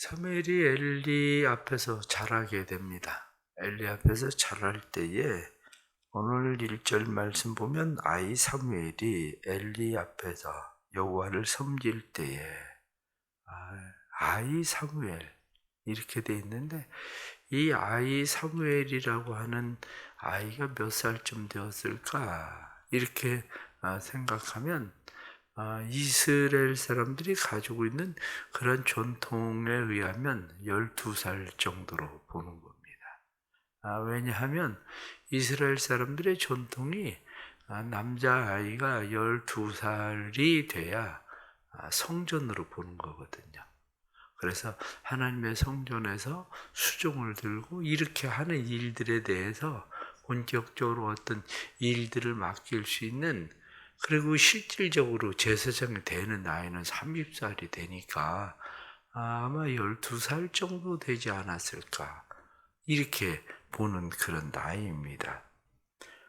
사무엘이 엘리 앞에서 자라게 됩니다. 엘리 앞에서 자랄 때에 오늘 1절 말씀 보면 아이 사무엘이 엘리 앞에서 여호와를 섬길 때에 아이 사무엘 이렇게 돼 있는데, 이 아이 사무엘이라고 하는 아이가 몇 살쯤 되었을까 이렇게 생각하면 이스라엘 사람들이 가지고 있는 그런 전통에 의하면 12살 정도로 보는 겁니다. 왜냐하면 이스라엘 사람들의 전통이 남자아이가 12살이 돼야 성전으로 보는 거거든요. 그래서 하나님의 성전에서 수종을 들고 이렇게 하는 일들에 대해서 본격적으로 어떤 일들을 맡길 수 있는, 그리고 실질적으로 제사장이 되는 나이는 30살이 되니까 아마 12살 정도 되지 않았을까 이렇게 보는 그런 나이입니다.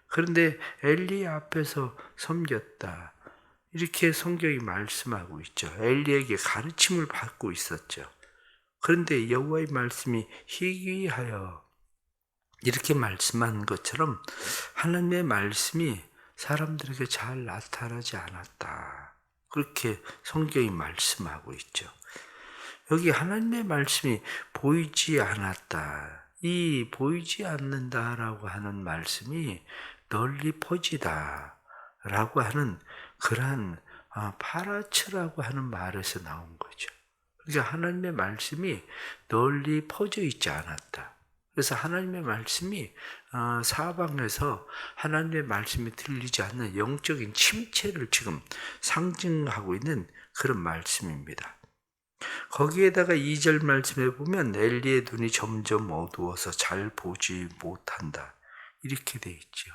그런데 엘리 앞에서 섬겼다 이렇게 성경이 말씀하고 있죠. 엘리에게 가르침을 받고 있었죠. 그런데 여호와의 말씀이 희귀하여 이렇게 말씀한 것처럼 하나님의 말씀이 사람들에게 잘 나타나지 않았다. 그렇게 성경이 말씀하고 있죠. 여기 하나님의 말씀이 보이지 않았다. 이 보이지 않는다라고 하는 말씀이 널리 퍼지다라고 하는 그러한 파라츠라고 하는 말에서 나온 거죠. 그러니까 하나님의 말씀이 널리 퍼져 있지 않았다. 그래서 하나님의 말씀이 사방에서 하나님의 말씀이 들리지 않는 영적인 침체를 지금 상징하고 있는 그런 말씀입니다. 거기에다가 2절 말씀에 보면 엘리의 눈이 점점 어두워서 잘 보지 못한다 이렇게 돼 있죠.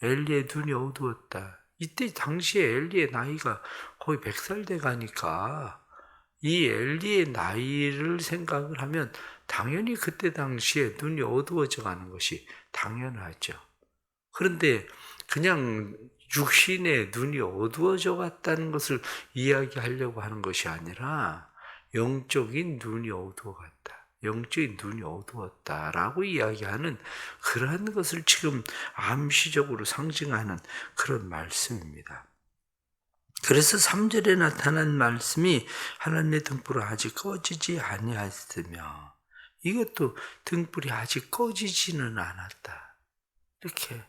엘리의 눈이 어두웠다. 이때 당시에 엘리의 나이가 거의 100살 돼 가니까 이 엘리의 나이를 생각을 하면 당연히 그때 당시에 눈이 어두워져 가는 것이 당연하죠. 그런데 그냥 육신의 눈이 어두워져 갔다는 것을 이야기하려고 하는 것이 아니라 영적인 눈이 어두워갔다, 영적인 눈이 어두웠다라고 이야기하는 그러한 것을 지금 암시적으로 상징하는 그런 말씀입니다. 그래서 3절에 나타난 말씀이 하나님의 등불은 아직 꺼지지 아니하였으며, 이것도 등불이 아직 꺼지지는 않았다. 이렇게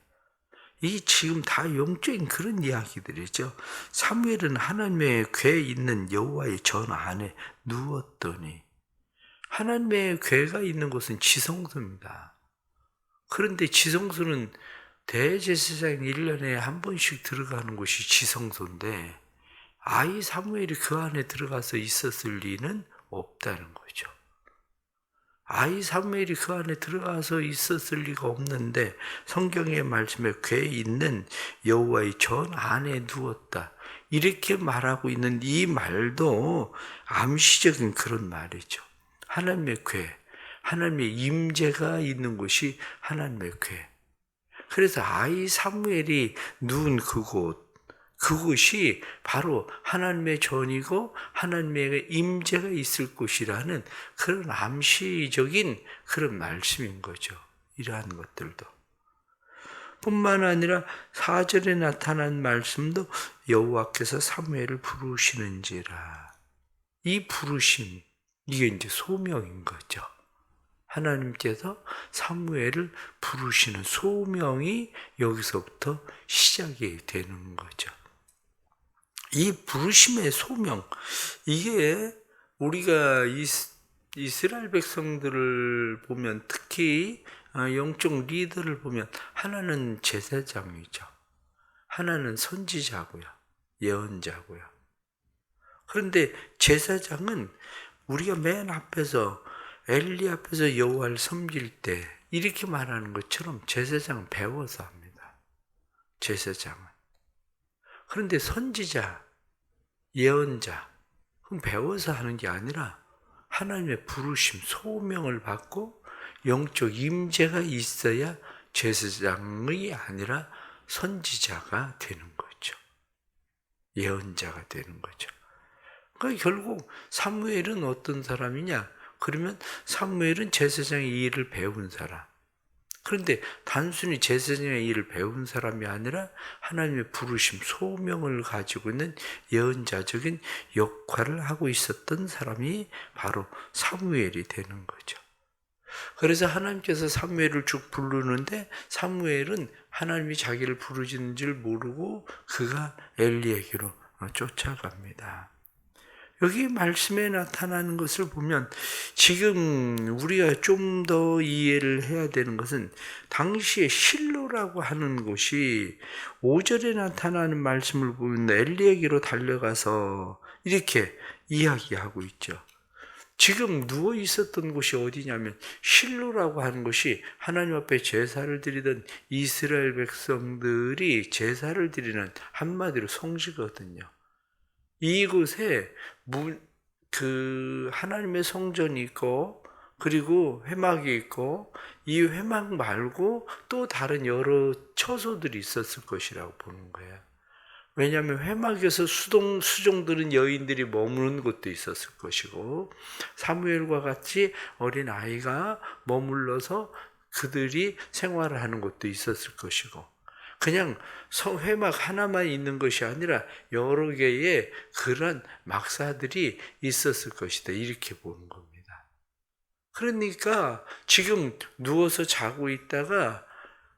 이 지금 다 영적인 그런 이야기들이죠. 사무엘은 하나님의 궤에 있는 여호와의 전 안에 누웠더니, 하나님의 궤가 있는 곳은 지성소입니다. 그런데 지성소는 대제사장이 1년에 한 번씩 들어가는 곳이 지성소인데 아이 사무엘이 그 안에 들어가서 있었을 리는 없다는 거죠. 아이 사무엘이 그 안에 들어가서 있었을 리가 없는데 성경의 말씀에 궤에 있는 여호와의 전 안에 누웠다 이렇게 말하고 있는 이 말도 암시적인 그런 말이죠. 하나님의 궤, 하나님의 임재가 있는 곳이 하나님의 궤. 그래서 아이 사무엘이 누운 그곳이 바로 하나님의 전이고 하나님의 임재가 있을 곳이라는 그런 암시적인 그런 말씀인 거죠. 이러한 것들도. 뿐만 아니라 4절에 나타난 말씀도 여호와께서 사무엘을 부르시는지라. 이 부르심, 이게 이제 소명인 거죠. 하나님께서 사무엘을 부르시는 소명이 여기서부터 시작이 되는 거죠. 이 부르심의 소명, 이게 우리가 이스라엘 백성들을 보면, 특히 영적 리더를 보면 하나는 제사장이죠. 하나는 선지자고요. 예언자고요. 그런데 제사장은 우리가 맨 앞에서 엘리 앞에서 여호와를 섬길 때 이렇게 말하는 것처럼 제사장은 배워서 합니다. 제사장은. 그런데 선지자, 예언자, 그건 배워서 하는 게 아니라 하나님의 부르심, 소명을 받고 영적 임재가 있어야 제사장이 아니라 선지자가 되는 거죠. 예언자가 되는 거죠. 그러니까 결국 사무엘은 어떤 사람이냐? 그러면 사무엘은 제사장의 일을 배운 사람. 그런데 단순히 제사장의 일을 배운 사람이 아니라 하나님의 부르심, 소명을 가지고 있는 예언자적인 역할을 하고 있었던 사람이 바로 사무엘이 되는 거죠. 그래서 하나님께서 사무엘을 쭉 부르는데 사무엘은 하나님이 자기를 부르시는 줄 모르고 그가 엘리에게로 쫓아갑니다. 여기 말씀에 나타나는 것을 보면 지금 우리가 좀 더 이해를 해야 되는 것은 당시에 실로라고 하는 곳이 5절에 나타나는 말씀을 보면 엘리에게로 달려가서 이렇게 이야기하고 있죠. 지금 누워 있었던 곳이 어디냐면 실로라고 하는 곳이 하나님 앞에 제사를 드리던 이스라엘 백성들이 제사를 드리는 한마디로 성지거든요. 이곳에 하나님의 성전이 있고 그리고 회막이 있고 이 회막 말고 또 다른 여러 처소들이 있었을 것이라고 보는 거예요. 왜냐하면 회막에서 수종들은 여인들이 머무는 곳도 있었을 것이고 사무엘과 같이 어린 아이가 머물러서 그들이 생활을 하는 곳도 있었을 것이고 그냥 회막 하나만 있는 것이 아니라 여러 개의 그런 막사들이 있었을 것이다. 이렇게 보는 겁니다. 그러니까 지금 누워서 자고 있다가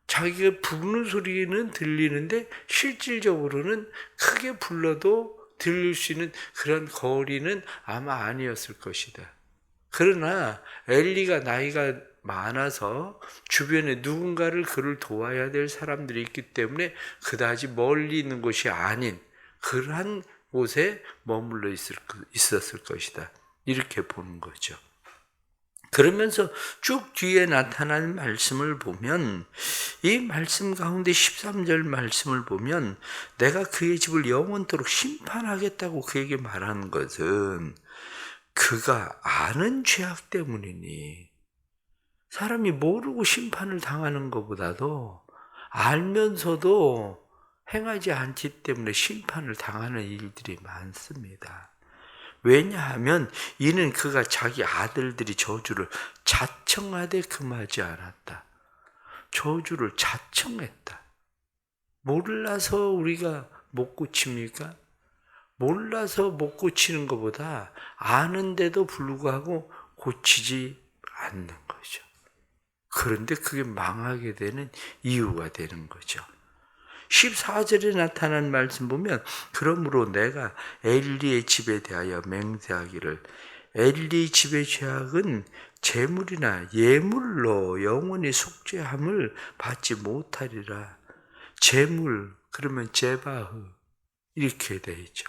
자기가 부르는 소리는 들리는데 실질적으로는 크게 불러도 들릴 수 있는 그런 거리는 아마 아니었을 것이다. 그러나 엘리가 나이가 많아서 주변에 누군가를 그를 도와야 될 사람들이 있기 때문에 그다지 멀리 있는 곳이 아닌 그러한 곳에 머물러 있었을 것이다. 이렇게 보는 거죠. 그러면서 쭉 뒤에 나타나는 말씀을 보면 이 말씀 가운데 13절 말씀을 보면 내가 그의 집을 영원토록 심판하겠다고 그에게 말하는 것은 그가 아는 죄악 때문이니 사람이 모르고 심판을 당하는 것보다도 알면서도 행하지 않기 때문에 심판을 당하는 일들이 많습니다. 왜냐하면 이는 그가 자기 아들들이 저주를 자청하되 금하지 않았다. 저주를 자청했다. 몰라서 우리가 못 고칩니까? 몰라서 못 고치는 것보다 아는데도 불구하고 고치지 않는 거죠. 그런데 그게 망하게 되는 이유가 되는 거죠. 14절에 나타난 말씀 보면 그러므로 내가 엘리의 집에 대하여 맹세하기를 엘리 집의 죄악은 제물이나 예물로 영원히 속죄함을 받지 못하리라. 제물 그러면 제바흐 이렇게 되어 있죠.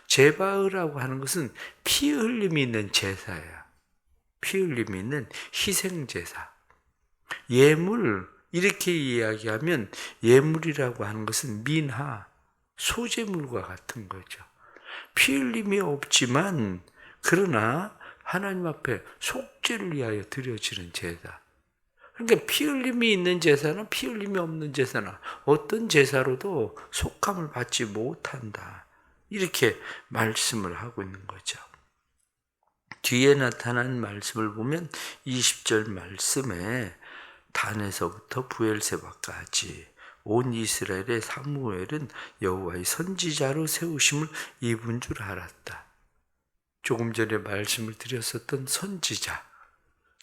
제바흐라고 하는 것은 피 흘림이 있는 제사야. 피 흘림이 있는 희생제사. 예물 이렇게 이야기하면 예물이라고 하는 것은 민하, 소제물과 같은 거죠. 피 흘림이 없지만 그러나 하나님 앞에 속죄를 위하여 드려지는 제사. 그러니까 피 흘림이 있는 제사나 피 흘림이 없는 제사나 어떤 제사로도 속함을 받지 못한다. 이렇게 말씀을 하고 있는 거죠. 뒤에 나타난 말씀을 보면 20절 말씀에 단에서부터 부엘세바까지 온 이스라엘의 사무엘은 여호와의 선지자로 세우심을 입은 줄 알았다. 조금 전에 말씀을 드렸었던 선지자,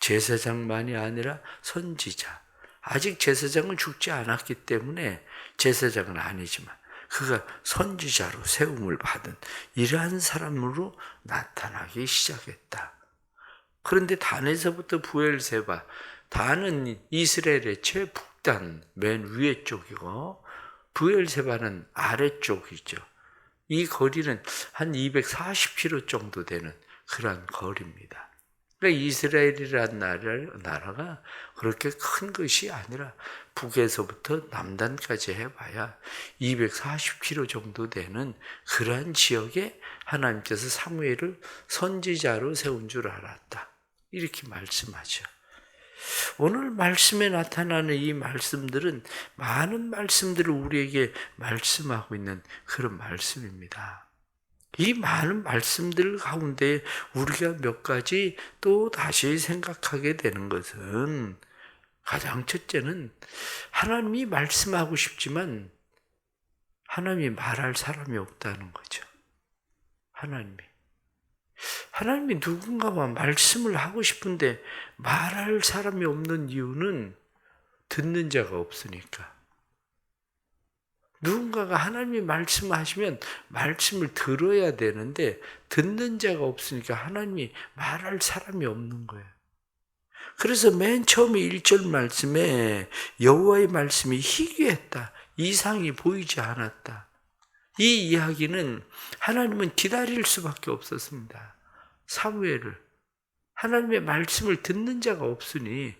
제사장만이 아니라 선지자. 아직 제사장은 죽지 않았기 때문에 제사장은 아니지만 그가 선지자로 세움을 받은 이러한 사람으로 나타나기 시작했다. 그런데 단에서부터 부엘세바, 단은 이스라엘의 최북단 맨 위에 쪽이고 부엘세바는 아래쪽이죠. 이 거리는 한 240km 정도 되는 그런 거리입니다. 그러니까 이스라엘이라는 나라가 그렇게 큰 것이 아니라 북에서부터 남단까지 해봐야 240km 정도 되는 그러한 지역에 하나님께서 사무엘을 선지자로 세운 줄 알았다. 이렇게 말씀하죠. 오늘 말씀에 나타나는 이 말씀들은 많은 말씀들을 우리에게 말씀하고 있는 그런 말씀입니다. 이 많은 말씀들 가운데 우리가 몇 가지 또 다시 생각하게 되는 것은, 가장 첫째는 하나님이 말씀하고 싶지만 하나님이 말할 사람이 없다는 거죠. 하나님이 누군가와 말씀을 하고 싶은데 말할 사람이 없는 이유는 듣는 자가 없으니까. 누군가가 하나님이 말씀하시면 말씀을 들어야 되는데 듣는 자가 없으니까 하나님이 말할 사람이 없는 거예요. 그래서 맨 처음에 1절 말씀에 여호와의 말씀이 희귀했다, 이상이 보이지 않았다. 이 이야기는 하나님은 기다릴 수밖에 없었습니다. 사무엘을, 하나님의 말씀을 듣는 자가 없으니.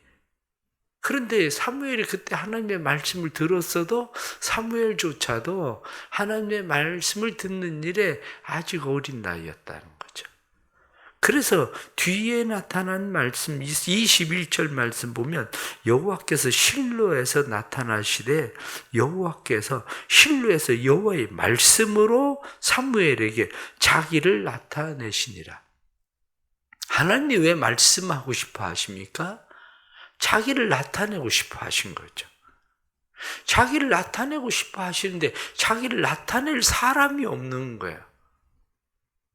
그런데 사무엘이 그때 하나님의 말씀을 들었어도 사무엘조차도 하나님의 말씀을 듣는 일에 아직 어린 나이였다는 거죠. 그래서 뒤에 나타난 말씀, 21절 말씀 보면 여호와께서 실로에서 나타나시되, 여호와께서 실로에서 여호와의 말씀으로 사무엘에게 자기를 나타내시니라. 하나님이 왜 말씀하고 싶어 하십니까? 자기를 나타내고 싶어 하신 거죠. 자기를 나타내고 싶어 하시는데 자기를 나타낼 사람이 없는 거예요.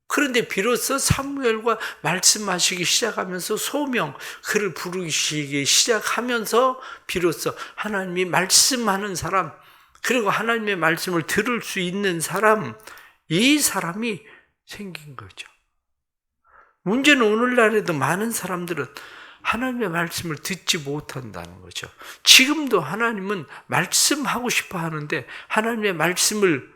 그런데 비로소 사무엘과 말씀하시기 시작하면서 소명, 그를 부르시기 시작하면서 비로소 하나님이 말씀하는 사람, 그리고 하나님의 말씀을 들을 수 있는 사람, 이 사람이 생긴 거죠. 문제는 오늘날에도 많은 사람들은 하나님의 말씀을 듣지 못한다는 거죠. 지금도 하나님은 말씀하고 싶어 하는데 하나님의 말씀을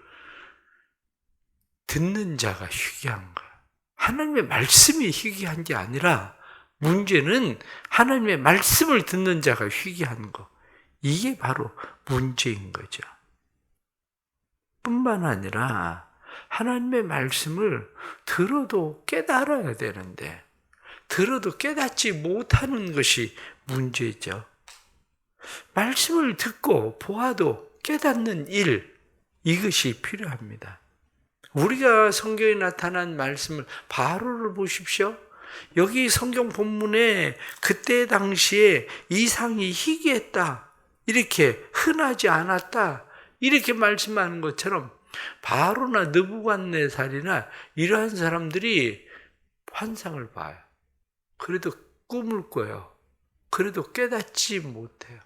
듣는 자가 희귀한 거예요. 하나님의 말씀이 희귀한 게 아니라 문제는 하나님의 말씀을 듣는 자가 희귀한 거. 이게 바로 문제인 거죠. 뿐만 아니라 하나님의 말씀을 들어도 깨달아야 되는데 들어도 깨닫지 못하는 것이 문제죠. 말씀을 듣고 보아도 깨닫는 일, 이것이 필요합니다. 우리가 성경에 나타난 말씀을, 바로를 보십시오. 여기 성경 본문에 그때 당시에 이상이 희귀했다, 이렇게 흔하지 않았다, 이렇게 말씀하는 것처럼 바로나 느부갓네살이나 이러한 사람들이 환상을 봐요. 그래도 꿈을 꿔요. 그래도 깨닫지 못해요.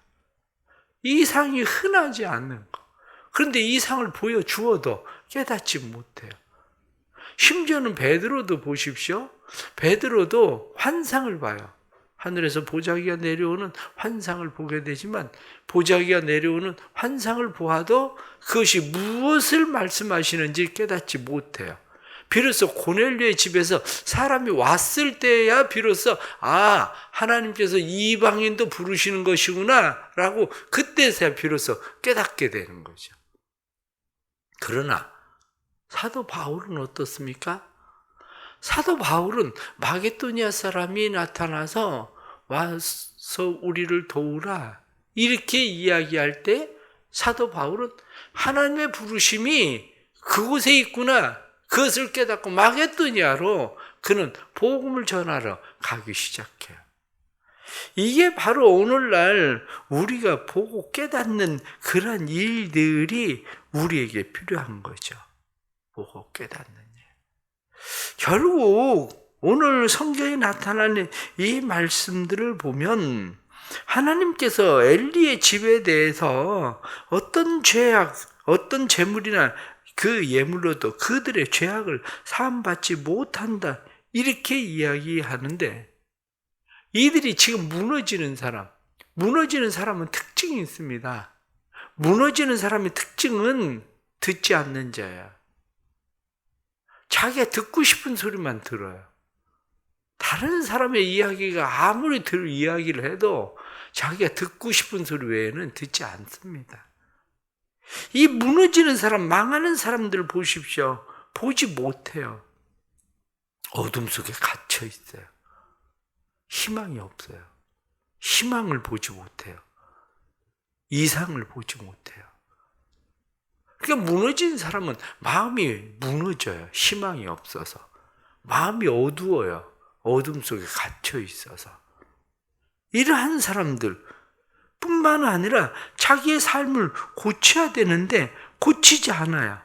이상이 흔하지 않는 거. 그런데 이상을 보여주어도 깨닫지 못해요. 심지어는 베드로도 보십시오. 베드로도 환상을 봐요. 하늘에서 보자기가 내려오는 환상을 보게 되지만 보자기가 내려오는 환상을 보아도 그것이 무엇을 말씀하시는지 깨닫지 못해요. 비로소 고넬료의 집에서 사람이 왔을 때야 비로소 하나님께서 이방인도 부르시는 것이구나 라고 그때서야 비로소 깨닫게 되는 거죠. 그러나 사도 바울은 어떻습니까? 사도 바울은 마게도니아 사람이 나타나서 와서 우리를 도우라 이렇게 이야기할 때 사도 바울은 하나님의 부르심이 그곳에 있구나, 그것을 깨닫고 마게도니아로 그는 복음을 전하러 가기 시작해요. 이게 바로 오늘날 우리가 보고 깨닫는 그런 일들이 우리에게 필요한 거죠. 보고 깨닫는 일. 결국 오늘 성경에 나타나는 이 말씀들을 보면 하나님께서 엘리의 집에 대해서 어떤 죄악, 어떤 재물이나 그 예물로도 그들의 죄악을 사함받지 못한다, 이렇게 이야기하는데, 이들이 지금 무너지는 사람은 특징이 있습니다. 무너지는 사람의 특징은 듣지 않는 자야. 자기가 듣고 싶은 소리만 들어요. 다른 사람의 이야기가 아무리 이야기를 해도 자기가 듣고 싶은 소리 외에는 듣지 않습니다. 이 무너지는 사람, 망하는 사람들 보십시오. 보지 못해요. 어둠 속에 갇혀 있어요. 희망이 없어요. 희망을 보지 못해요. 이상을 보지 못해요. 그러니까 무너진 사람은 마음이 무너져요. 희망이 없어서. 마음이 어두워요. 어둠 속에 갇혀 있어서. 이러한 사람들 뿐만 아니라 자기의 삶을 고쳐야 되는데 고치지 않아요.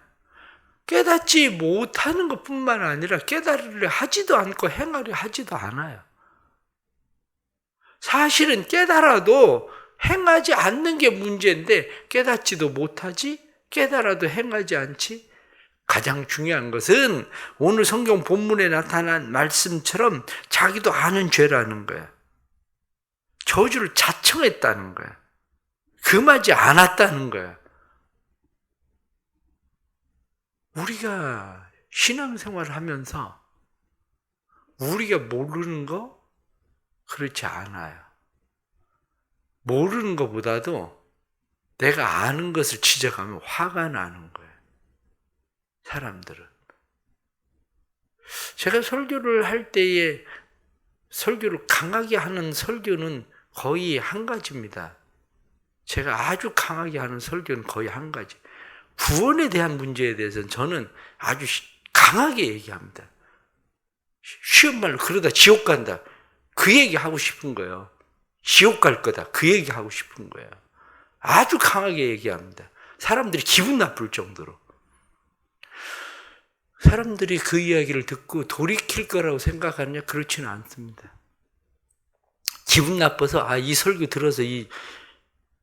깨닫지 못하는 것뿐만 아니라 깨달으려 하지도 않고 행하려 하지도 않아요. 사실은 깨달아도 행하지 않는 게 문제인데 깨닫지도 못하지, 깨달아도 행하지 않지. 가장 중요한 것은 오늘 성경 본문에 나타난 말씀처럼 자기도 아는 죄라는 거야. 저주를 자청했다는 거야. 금하지 않았다는 거야. 우리가 신앙생활을 하면서 우리가 모르는 거 그렇지 않아요. 모르는 것보다도 내가 아는 것을 지적하면 화가 나는 거예요. 사람들은. 제가 설교를 할 때에 설교를 강하게 하는 설교는 거의 한 가지입니다. 제가 아주 강하게 하는 설교는 거의 한 가지. 구원에 대한 문제에 대해서는 저는 아주 강하게 얘기합니다. 쉬운 말로 그러다 지옥 간다. 그 얘기 하고 싶은 거예요. 지옥 갈 거다. 그 얘기 하고 싶은 거예요. 아주 강하게 얘기합니다. 사람들이 기분 나쁠 정도로. 사람들이 그 이야기를 듣고 돌이킬 거라고 생각하느냐? 그렇지는 않습니다. 기분 나빠서 이 설교 들어서 이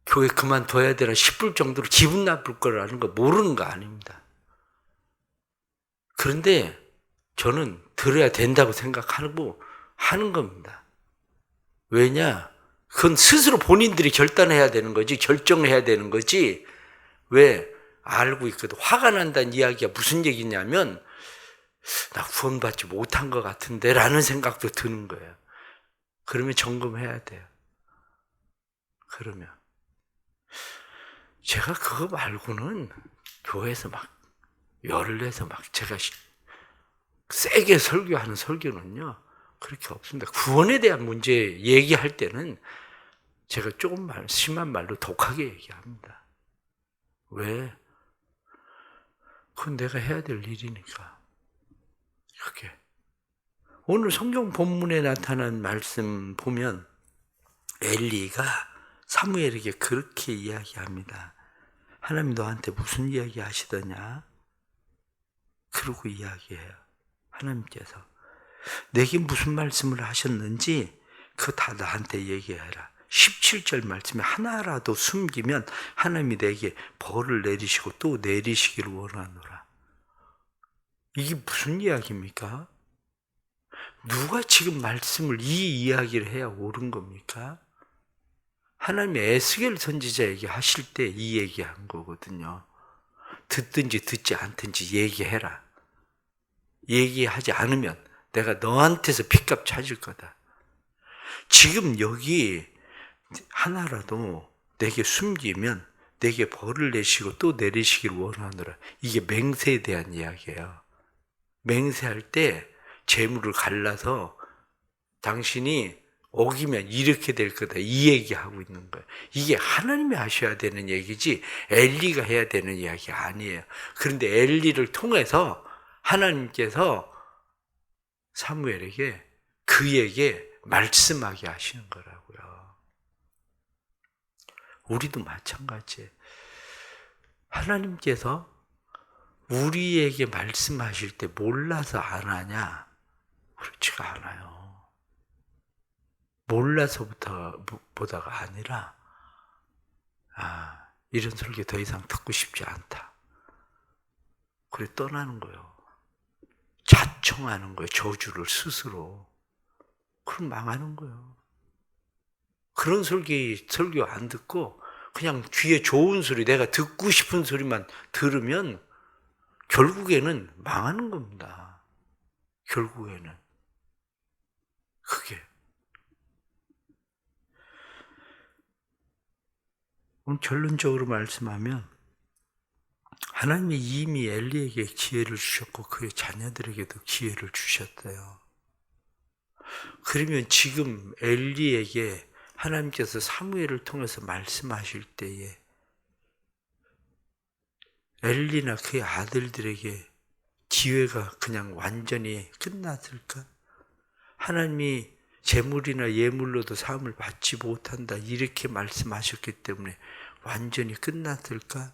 교회 그만둬야 되나 싶을 정도로 기분 나쁠 거라는 거 모르는 거 아닙니다. 그런데 저는 들어야 된다고 생각하고 하는 겁니다. 왜냐? 그건 스스로 본인들이 결단해야 되는 거지, 결정해야 되는 거지. 왜? 알고 있거든. 화가 난다는 이야기가 무슨 얘기냐면 나 구원받지 못한 것 같은데 라는 생각도 드는 거예요. 그러면 점검해야 돼요. 그러면 제가 그거 말고는 교회에서 막 열을 내서 막 제가 세게 설교하는 설교는요 그렇게 없습니다. 구원에 대한 문제 얘기할 때는 제가 조금 심한 말로 독하게 얘기합니다. 왜? 그건 내가 해야 될 일이니까. 그게 오늘 성경 본문에 나타난 말씀 보면 엘리가 사무엘에게 그렇게 이야기합니다. 하나님 너한테 무슨 이야기 하시더냐? 그러고 이야기해요. 하나님께서 내게 무슨 말씀을 하셨는지 그거 다 나한테 얘기해라. 17절 말씀에 하나라도 숨기면 하나님이 내게 벌을 내리시고 또 내리시기를 원하노라. 이게 무슨 이야기입니까? 누가 지금 말씀을 이 이야기를 해야 옳은 겁니까? 하나님이 에스겔 선지자에게 하실 때 이 얘기한 거거든요. 듣든지 듣지 않든지 얘기해라. 얘기하지 않으면 내가 너한테서 핏값 찾을 거다. 지금 여기 하나라도 내게 숨기면 내게 벌을 내시고 또 내리시길 원하노라. 이게 맹세에 대한 이야기예요. 맹세할 때 재물을 갈라서 당신이 어기면 이렇게 될 거다. 이 얘기하고 있는 거예요. 이게 하나님이 하셔야 되는 얘기지 엘리가 해야 되는 이야기 아니에요. 그런데 엘리를 통해서 하나님께서 사무엘에게 그에게 말씀하게 하시는 거라고요. 우리도 마찬가지예요. 하나님께서 우리에게 말씀하실 때 몰라서 안 하냐? 그렇지가 않아요. 몰라서부터 보다가 아니라 이런 설교 더 이상 듣고 싶지 않다. 그래 떠나는 거예요. 자청하는 거예요. 저주를 스스로. 그럼 망하는 거예요. 그런 설교 안 듣고 그냥 귀에 좋은 소리, 내가 듣고 싶은 소리만 들으면 결국에는 망하는 겁니다. 결국에는. 그게. 오늘 결론적으로 말씀하면 하나님이 이미 엘리에게 기회를 주셨고 그의 자녀들에게도 기회를 주셨대요. 그러면 지금 엘리에게 하나님께서 사무엘을 통해서 말씀하실 때에 엘리나 그의 아들들에게 기회가 그냥 완전히 끝났을까? 하나님이 재물이나 예물로도 사함을 받지 못한다 이렇게 말씀하셨기 때문에 완전히 끝났을까?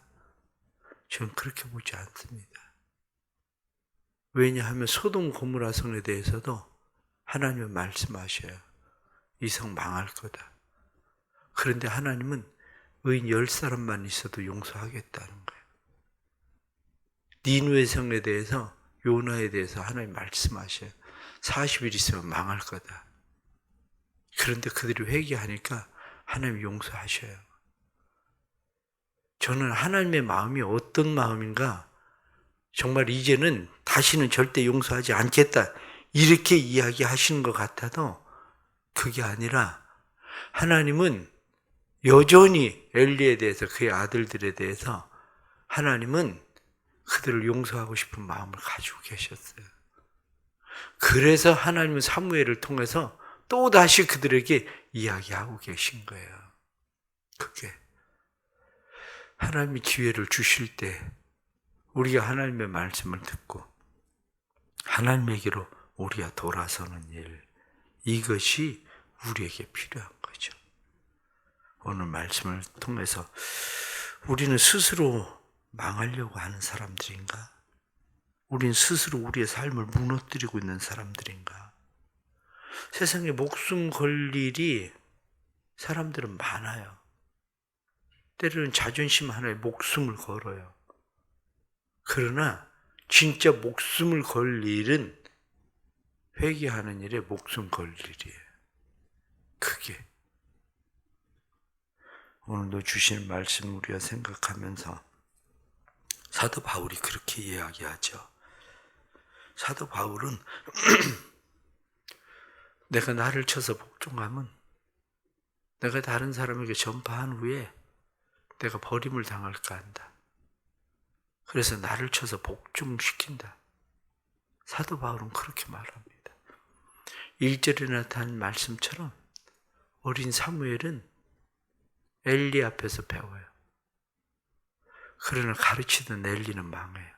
저는 그렇게 보지 않습니다. 왜냐하면 소돔 고모라 성에 대해서도 하나님은 말씀하셔요. 이 성 망할 거다. 그런데 하나님은 의인 10사람만 있어도 용서하겠다는 거예요. 니누의 성에 대해서 요나에 대해서 하나님 말씀하셔요. 40일 있으면 망할 거다. 그런데 그들이 회개하니까 하나님 용서하셔요. 저는 하나님의 마음이 어떤 마음인가 정말 이제는 다시는 절대 용서하지 않겠다 이렇게 이야기하시는 것 같아도 그게 아니라 하나님은 여전히 엘리에 대해서 그의 아들들에 대해서 하나님은 그들을 용서하고 싶은 마음을 가지고 계셨어요. 그래서 하나님은 사무엘을 통해서 또다시 그들에게 이야기하고 계신 거예요. 그게 하나님이 기회를 주실 때 우리가 하나님의 말씀을 듣고 하나님에게로 우리가 돌아서는 일, 이것이 우리에게 필요한 거죠. 오늘 말씀을 통해서 우리는 스스로 망하려고 하는 사람들인가? 우리는 스스로 우리의 삶을 무너뜨리고 있는 사람들인가? 세상에 목숨 걸 일이 사람들은 많아요. 때로는 자존심 하나에 목숨을 걸어요. 그러나 진짜 목숨을 걸 일은 회개하는 일에 목숨 걸 일이에요. 그게 오늘도 주신 말씀 우리가 생각하면서 사도 바울이 그렇게 이야기하죠. 사도 바울은 내가 나를 쳐서 복종하면 내가 다른 사람에게 전파한 후에 내가 버림을 당할까 한다. 그래서 나를 쳐서 복종시킨다. 사도 바울은 그렇게 말합니다. 1절에 나타난 말씀처럼 어린 사무엘은 엘리 앞에서 배워요. 그러나 가르치던 엘리는 망해요.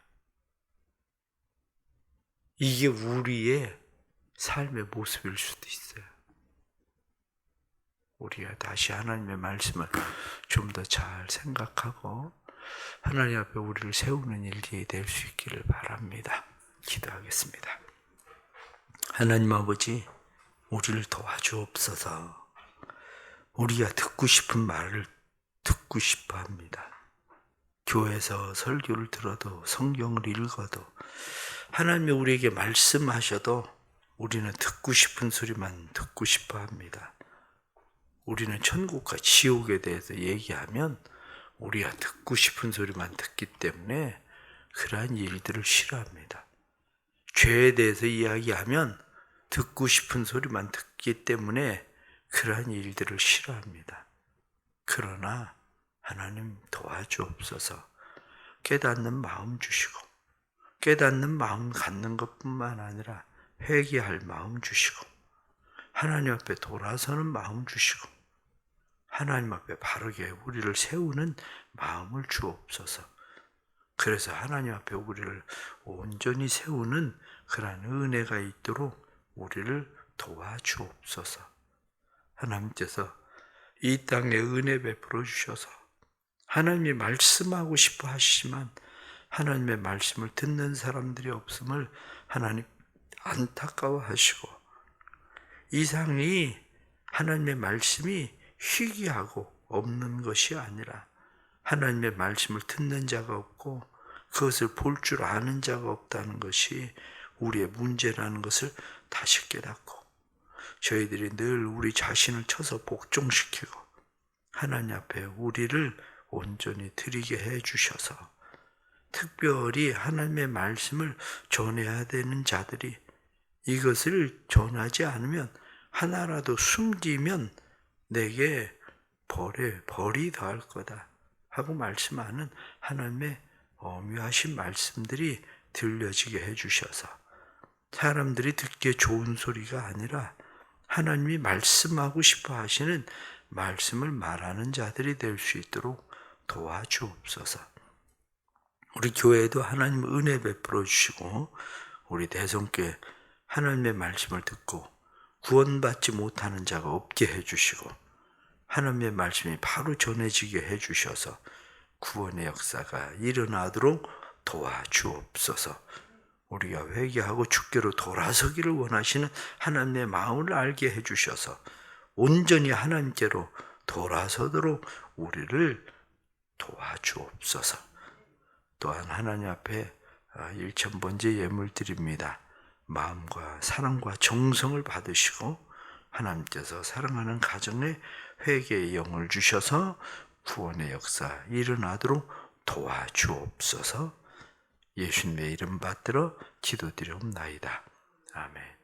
이게 우리의 삶의 모습일 수도 있어요. 우리가 다시 하나님의 말씀을 좀 더 잘 생각하고 하나님 앞에 우리를 세우는 일이 될 수 있기를 바랍니다. 기도하겠습니다. 하나님 아버지, 우리를 도와주옵소서. 우리가 듣고 싶은 말을 듣고 싶어 합니다. 교회에서 설교를 들어도 성경을 읽어도 하나님이 우리에게 말씀하셔도 우리는 듣고 싶은 소리만 듣고 싶어 합니다. 우리는 천국과 지옥에 대해서 얘기하면 우리가 듣고 싶은 소리만 듣기 때문에 그러한 일들을 싫어합니다. 죄에 대해서 이야기하면 듣고 싶은 소리만 듣기 때문에 그러한 일들을 싫어합니다. 그러나 하나님 도와주옵소서. 깨닫는 마음 주시고 깨닫는 마음 갖는 것뿐만 아니라 회개할 마음 주시고 하나님 앞에 돌아서는 마음 주시고 하나님 앞에 바르게 우리를 세우는 마음을 주옵소서. 그래서 하나님 앞에 우리를 온전히 세우는 그러한 은혜가 있도록 우리를 도와주옵소서. 하나님께서 이 땅에 은혜 베풀어 주셔서 하나님이 말씀하고 싶어 하시지만 하나님의 말씀을 듣는 사람들이 없음을 하나님 안타까워하시고 이상이 하나님의 말씀이 희귀하고 없는 것이 아니라 하나님의 말씀을 듣는 자가 없고 그것을 볼 줄 아는 자가 없다는 것이 우리의 문제라는 것을 다시 깨닫고 저희들이 늘 우리 자신을 쳐서 복종시키고 하나님 앞에 우리를 온전히 드리게 해 주셔서 특별히 하나님의 말씀을 전해야 되는 자들이 이것을 전하지 않으면 하나라도 숨기면 내게 벌이 더할 거다 하고 말씀하는 하나님의 엄유하신 말씀들이 들려지게 해주셔서 사람들이 듣기에 좋은 소리가 아니라 하나님이 말씀하고 싶어 하시는 말씀을 말하는 자들이 될 수 있도록 도와주옵소서. 우리 교회에도 하나님 은혜 베풀어 주시고 우리 대성교회 하나님의 말씀을 듣고 구원받지 못하는 자가 없게 해주시고 하나님의 말씀이 바로 전해지게 해주셔서 구원의 역사가 일어나도록 도와주옵소서. 우리가 회개하고 주께로 돌아서기를 원하시는 하나님의 마음을 알게 해주셔서 온전히 하나님께로 돌아서도록 우리를 도와주옵소서. 또한 하나님 앞에 1000번째 예물 드립니다. 마음과 사랑과 정성을 받으시고 하나님께서 사랑하는 가정에 회개의 영을 주셔서 구원의 역사 일어나도록 도와주옵소서. 예수님의 이름 받들어 기도드리옵나이다. 아멘.